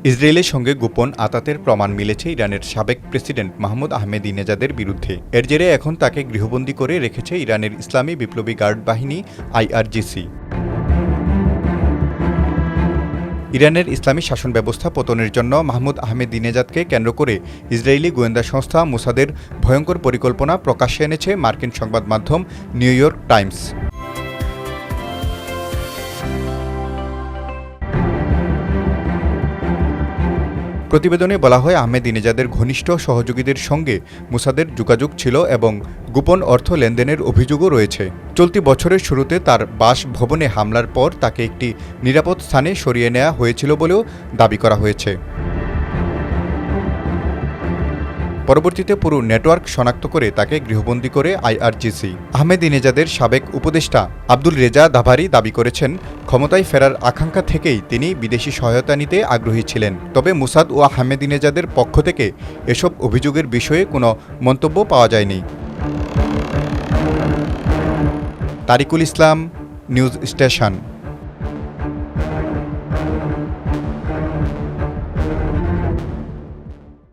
ইসরায়েলের সঙ্গে গোপন আতাতের প্রমাণ মিলেছে ইরানের সাবেক প্রেসিডেন্ট মাহমুদ আহমেদিনেজাদের বিরুদ্ধে। এর জেরে এখন তাকে গৃহবন্দী করে রেখেছে ইরানের ইসলামী বিপ্লবী গার্ড বাহিনী আইআরজিসি। ইরানের ইসলামী শাসন ব্যবস্থা পতনের জন্য মাহমুদ আহমেদিনেজাদকে কেন্দ্র করে ইসরায়েলি গোয়েন্দা সংস্থা মোসাদের ভয়ঙ্কর পরিকল্পনা প্রকাশ্যে এনেছে মার্কিন সংবাদ মাধ্যম নিউ ইয়র্ক টাইমস। প্রতিবেদনে বলা হয়, আহমেদিনেজাদের ঘনিষ্ঠ সহযোগীদের সঙ্গে মোসাদের যোগাযোগ ছিল এবং গোপন অর্থ লেনদেনের অভিযোগও রয়েছে। চলতি বছরের শুরুতে তার বাসভবনে হামলার পর তাকে একটি নিরাপদ স্থানে সরিয়ে নেওয়া হয়েছিল বলেও দাবি করা হয়েছে। পরবর্তীতে পুরো নেটওয়ার্ক শনাক্ত করে তাকে গৃহবন্দী করে আইআরজিসি। আহমেদিনেজাদের সাবেক উপদেষ্টা আব্দুল রেজা দাভারি দাবি করেছেন, ক্ষমতায় ফেরার আকাঙ্ক্ষা থেকেই তিনি বিদেশি সহায়তা নিতে আগ্রহী ছিলেন। তবে মোসাদ ও আহমেদিনেজাদের পক্ষ থেকে এসব অভিযোগের বিষয়ে কোনো মন্তব্য পাওয়া যায়নি। তারিকুল ইসলাম, নিউজ স্টেশন।